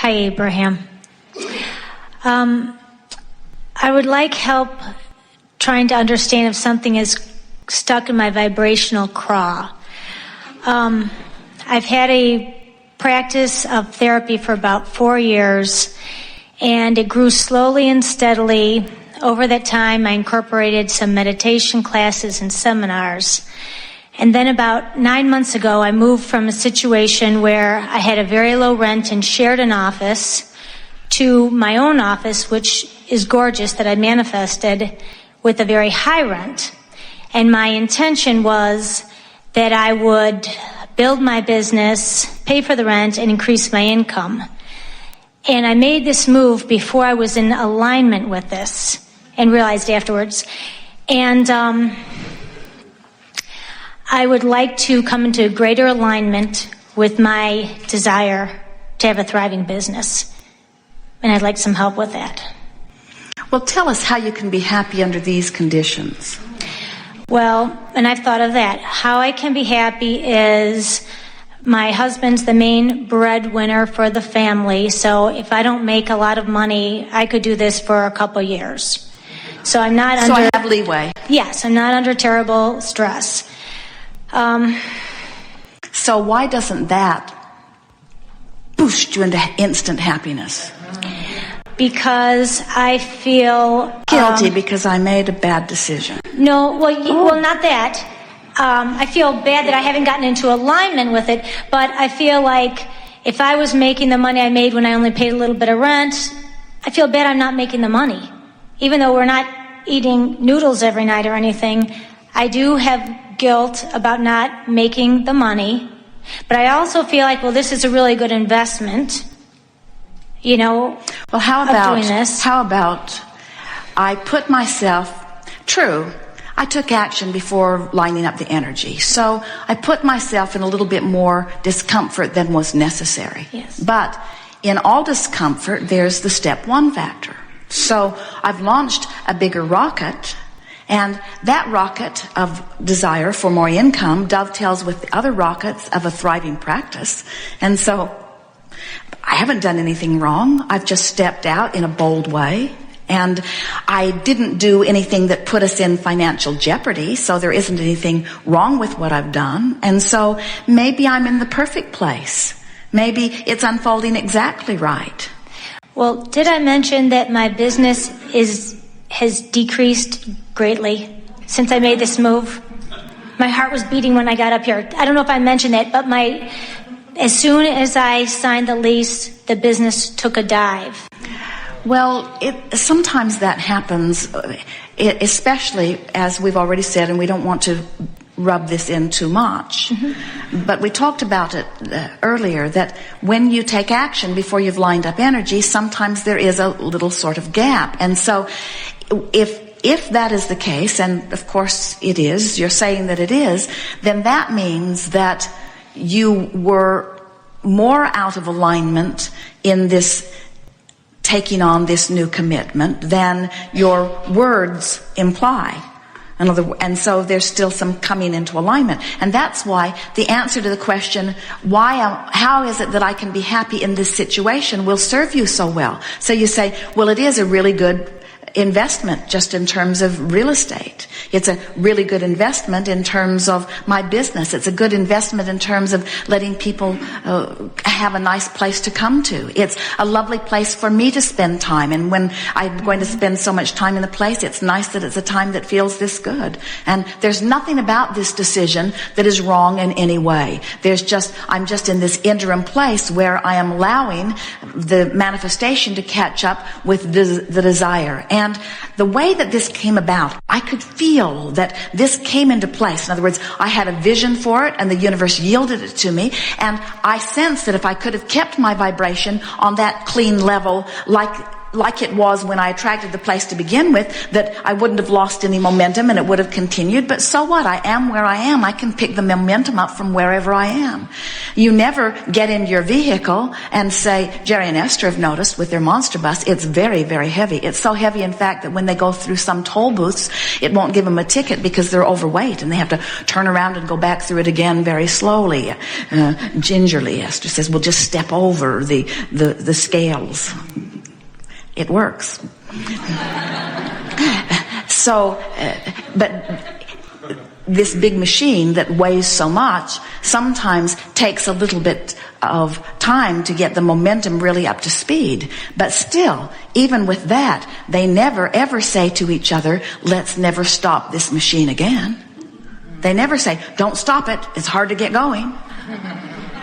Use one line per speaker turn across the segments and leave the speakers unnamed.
Hi, Abraham. I would like help trying to understand if something is stuck in my vibrational craw. I've had a practice of therapy for about 4 years, and it grew slowly and steadily. Over that time, I incorporated some meditation classes and seminars. And then about 9 months ago, I moved from a situation where I had a very low rent and shared an office to my own office, which is gorgeous, that I manifested with a very high rent. And my intention was that I would build my business, pay for the rent, and increase my income. And I made this move before I was in alignment with this and realized afterwards. And I would like to come into greater alignment with my desire to have a thriving business. And I'd like some help with that.
Well, tell us how you can be happy under these conditions.
Well, and I've thought of that. How I can be happy is my husband's the main breadwinner for the family, so if I don't make a lot of money, I could do this for a couple years. So I'm not under...
So I have leeway.
Yes, I'm not under terrible stress.
So why doesn't that boost you into instant happiness?
Because I feel...
Guilty because I made a bad decision.
No, well, not that. I feel bad that I haven't gotten into alignment with it, but I feel like if I was making the money I made when I only paid a little bit of rent, I feel bad I'm not making the money. Even though we're not eating noodles every night or anything, I do have guilt about not making the money. But I also feel like, well, this is a really good investment, you know,
well, how
doing this.
How about I put myself, true, I took action before lining up the energy. So I put myself in a little bit more discomfort than was necessary.
Yes.
But in all discomfort, there's the step one factor. So I've launched a bigger rocket, and that rocket of desire for more income dovetails with the other rockets of a thriving practice. And so I haven't done anything wrong. I've just stepped out in a bold way. And I didn't do anything that put us in financial jeopardy, so there isn't anything wrong with what I've done. And so maybe I'm in the perfect place. Maybe it's unfolding exactly right.
Well, did I mention that my business has decreased greatly since I made this move? My heart was beating when I got up here. I don't know if I mentioned that, but as soon as I signed the lease, the business took a dive.
Well, sometimes that happens, especially, as we've already said, and we don't want to rub this in too much. Mm-hmm. But we talked about it earlier, that when you take action before you've lined up energy, sometimes there is a little sort of gap. And so if that is the case, and of course it is, you're saying that it is, then that means that you were more out of alignment in this taking on this new commitment than your words imply. And so there's still some coming into alignment. And that's why the answer to the question, how is it that I can be happy in this situation, will serve you so well. So you say, well, it is a really good investment just in terms of real estate. It's a really good investment in terms of my business. It's a good investment in terms of letting people have a nice place to come to. It's a lovely place for me to spend time. And when I'm going to spend so much time in the place, it's nice that it's a time that feels this good. And there's nothing about this decision that is wrong in any way. I'm just in this interim place where I am allowing the manifestation to catch up with the desire. And the way that this came about, I could feel that this came into place. In other words, I had a vision for it and the universe yielded it to me. And I sensed that if I could have kept my vibration on that clean level like like it was when I attracted the place to begin with, that I wouldn't have lost any momentum and it would have continued. But so what? I am where I am. I can pick the momentum up from wherever I am. You never get into your vehicle and say, Jerry and Esther have noticed with their monster bus, it's very, very heavy. It's so heavy, in fact, that when they go through some toll booths, it won't give them a ticket because they're overweight and they have to turn around and go back through it again very slowly. Gingerly, Esther says, we'll just step over the scales. It works. So, but this big machine that weighs so much sometimes takes a little bit of time to get the momentum really up to speed. But still, even with that, they never ever say to each other, let's never stop this machine again. They never say, don't stop it, it's hard to get going.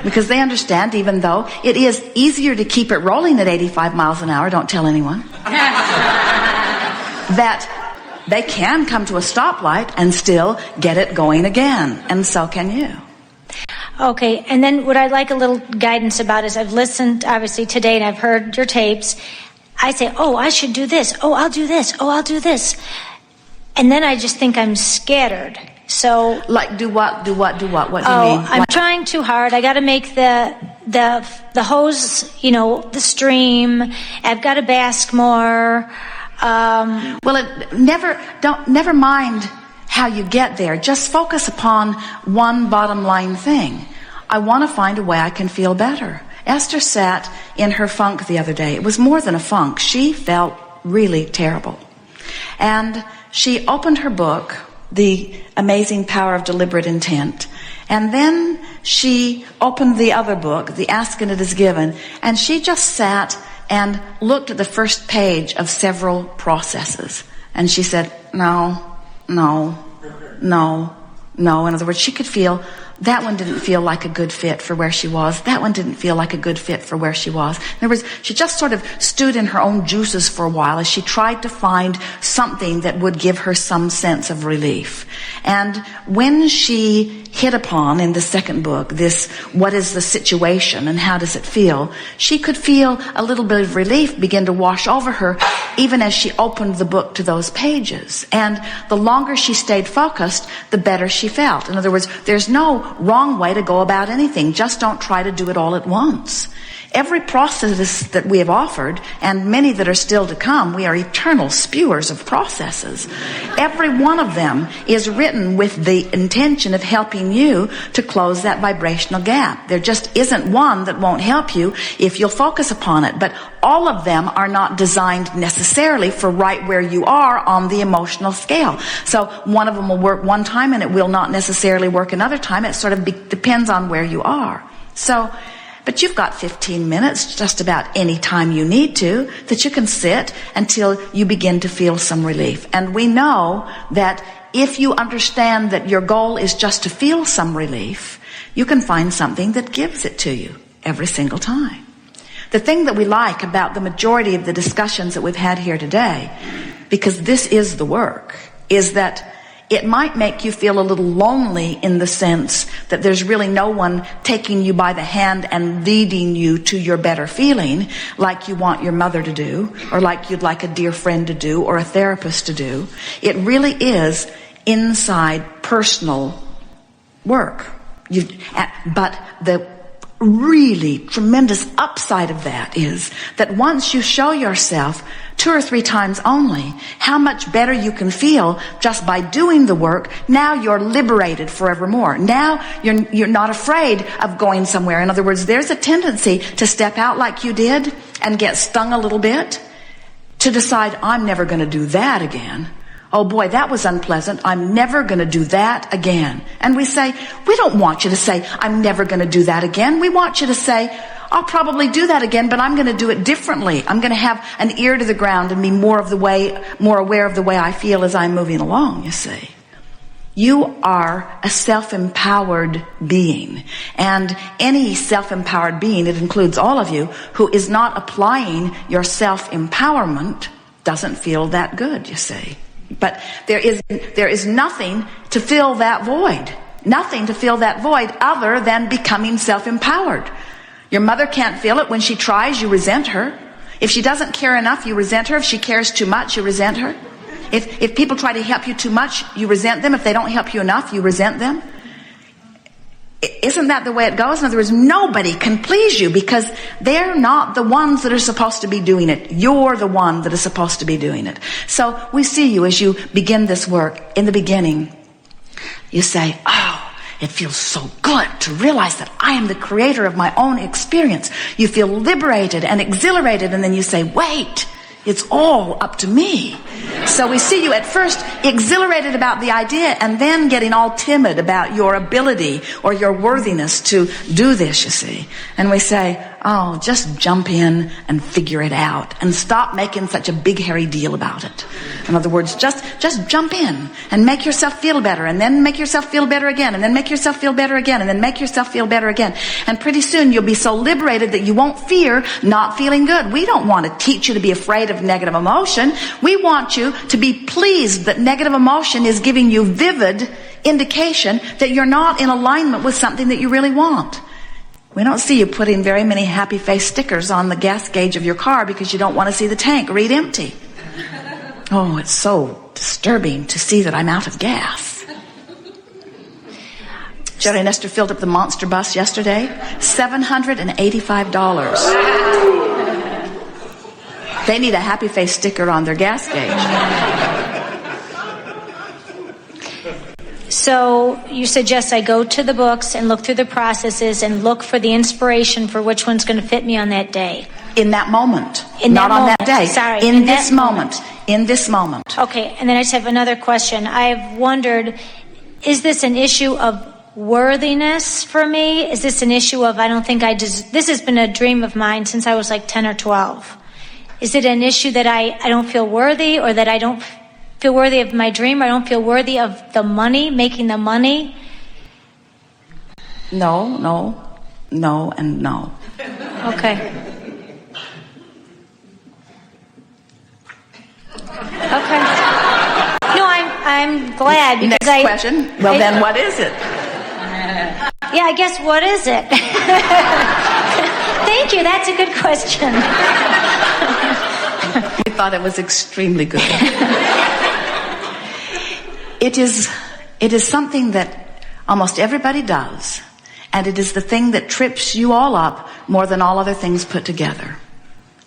Because they understand, even though it is easier to keep it rolling at 85 miles an hour, don't tell anyone, that they can come to a stoplight and still get it going again. And so can you.
Okay, and then what I'd like a little guidance about is I've listened, obviously, today, and I've heard your tapes. I say, oh, I should do this. Oh, I'll do this. Oh, I'll do this. And then I just think I'm scattered. So,
like, do what? What do you mean?
I'm trying too hard. I got to make the hose, the stream. I've got to bask more.
Never mind how you get there. Just focus upon one bottom line thing. I want to find a way I can feel better. Esther sat in her funk the other day. It was more than a funk. She felt really terrible. And she opened her book, The Amazing Power of Deliberate Intent. And then she opened the other book, The Ask and It Is Given, and she just sat and looked at the first page of several processes. And she said, no. In other words, she could feel that one didn't feel like a good fit for where she was. That one didn't feel like a good fit for where she was. In other words, she just sort of stewed in her own juices for a while as she tried to find something that would give her some sense of relief. And when she hit upon, in the second book, this, what is the situation and how does it feel, she could feel a little bit of relief begin to wash over her even as she opened the book to those pages. And the longer she stayed focused, the better she felt. In other words, there's no wrong way to go about anything. Just don't try to do it all at once. Every process that we have offered, and many that are still to come, we are eternal spewers of processes. Every one of them is written with the intention of helping you to close that vibrational gap. There just isn't one that won't help you if you'll focus upon it. But all of them are not designed necessarily for right where you are on the emotional scale. So one of them will work one time and it will not necessarily work another time. It sort of depends on where you are. But you've got 15 minutes, just about any time you need to, that you can sit until you begin to feel some relief. And we know that if you understand that your goal is just to feel some relief, you can find something that gives it to you every single time. The thing that we like about the majority of the discussions that we've had here today, because this is the work, is that it might make you feel a little lonely in the sense that there's really no one taking you by the hand and leading you to your better feeling like you want your mother to do, or like you'd like a dear friend to do, or a therapist to do. It really is inside personal work. But the really tremendous upside of that is that once you show yourself 2 or 3 times only how much better you can feel just by doing the work, now you're liberated forevermore. Now you're not afraid of going somewhere. In other words, there's a tendency to step out like you did and get stung a little bit, to decide, I'm never going to do that again. Oh boy, that was unpleasant. I'm never going to do that again. And we say, we don't want you to say, I'm never going to do that again. We want you to say, I'll probably do that again, but I'm going to do it differently. I'm going to have an ear to the ground and be more aware of the way I feel as I'm moving along, you see. You are a self-empowered being. And any self-empowered being, it includes all of you, who is not applying your self-empowerment doesn't feel that good, you see. But there is nothing to fill that void. Nothing to fill that void other than becoming self-empowered. Your mother can't feel it. When she tries, you resent her. If she doesn't care enough, you resent her. If she cares too much, you resent her. If people try to help you too much, you resent them. If they don't help you enough, you resent them. Isn't that the way it goes? In other words, nobody can please you because they're not the ones that are supposed to be doing it. You're the one that is supposed to be doing it. So we see you as you begin this work. In the beginning, you say, oh, it feels so good to realize that I am the creator of my own experience. You feel liberated and exhilarated, and then you say, wait, it's all up to me. So we see you at first exhilarated about the idea and then getting all timid about your ability or your worthiness to do this, you see. And we say, oh, just jump in and figure it out and stop making such a big hairy deal about it. In other words, just jump in and make yourself feel better, and then make yourself feel better again, and then make yourself feel better again, and then make yourself feel better again. And pretty soon you'll be so liberated that you won't fear not feeling good. We don't want to teach you to be afraid of negative emotion. We want you to be pleased that negative emotion is giving you vivid indication that you're not in alignment with something that you really want. We don't see you putting very many happy face stickers on the gas gauge of your car because you don't want to see the tank read empty. Oh, it's so disturbing to see that I'm out of gas. Jerry and Esther filled up the monster bus yesterday. $785. They need a happy face sticker on their gas gauge.
So you suggest I go to the books and look through the processes and look for the inspiration for which one's going to fit me on that day.
In that moment.
Not
on
that
that day.
Sorry.
In this moment. In this moment.
Okay, and then I just have another question. I've wondered, is this an issue of worthiness for me? Is this an issue of this has been a dream of mine since I was like 10 or 12. Is it an issue that I don't feel worthy, or that I don't feel worthy of my dream, or I don't feel worthy of the money, making the money?
No, and no.
Okay. Okay. No, I'm glad because
Next question. Well, then what is it?
Yeah, I guess what is it? Thank you. That's a good question.
We thought it was extremely good. It is something that almost everybody does, and it is the thing that trips you all up more than all other things put together.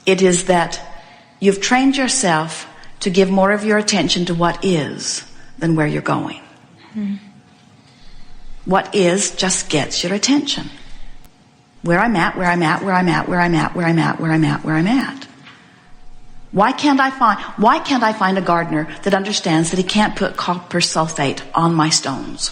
It is that you've trained yourself to give more of your attention to what is than where you're going. What is just gets your attention. Where I'm at. Why can't I find a gardener that understands that he can't put copper sulfate on my stones?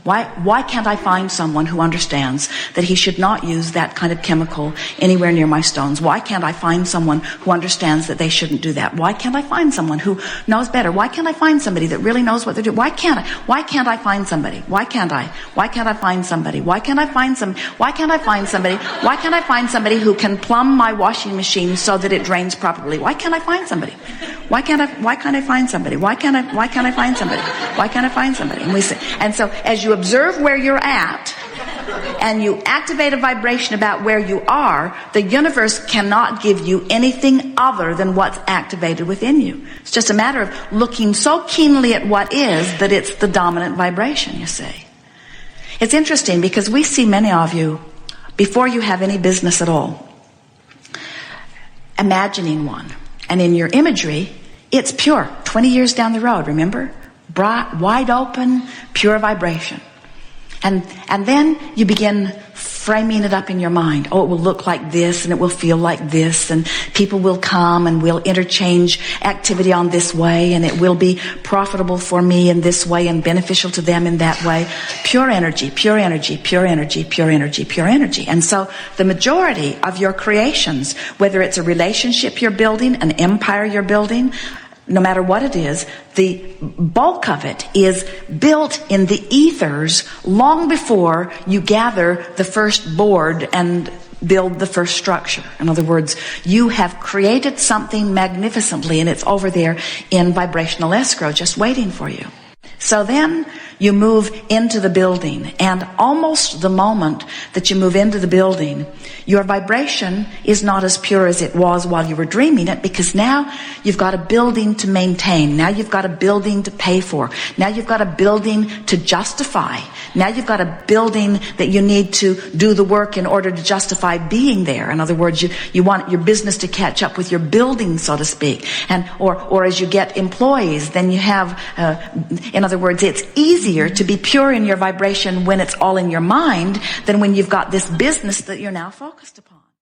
Why can't I find someone who understands that he should not use that kind of chemical anywhere near my stones? Why can't I find someone who understands that they shouldn't do that? Why can't I find someone who knows better? Why can't I find somebody that really knows what they're doing? Why can't I find somebody? Why can't I find somebody? Why can't I find somebody who can plumb my washing machine so that it drains properly? Why can't I find somebody? Why can't I find somebody? Why can't I find somebody? Why can't I find somebody? And so as you observe where you're at and you activate a vibration about where you are, the universe cannot give you anything other than what's activated within you. It's just a matter of looking so keenly at what is that it's the dominant vibration, you see. It's interesting because we see many of you, before you have any business at all, imagining one. And in your imagery, it's pure. 20 years down the road, remember? Bright, wide open, pure vibration. And then you begin framing it up in your mind. Oh, it will look like this, and it will feel like this, and people will come and we'll interchange activity on this way, and it will be profitable for me in this way and beneficial to them in that way. Pure energy, pure energy, pure energy, pure energy, pure energy. And so the majority of your creations, whether it's a relationship you're building, an empire you're building, no matter what it is, the bulk of it is built in the ethers long before you gather the first board and build the first structure. In other words, you have created something magnificently, and it's over there in vibrational escrow just waiting for you. So then you move into the building, and almost the moment that you move into the building, your vibration is not as pure as it was while you were dreaming it, because now you've got a building to maintain. Now you've got a building to pay for. Now you've got a building to justify. Now you've got a building that you need to do the work in order to justify being there. In other words, you want your business to catch up with your building, so to speak. And or as you get employees, then you have, in other words, it's easier to be pure in your vibration when it's all in your mind than when you've got this business that you're now focused upon.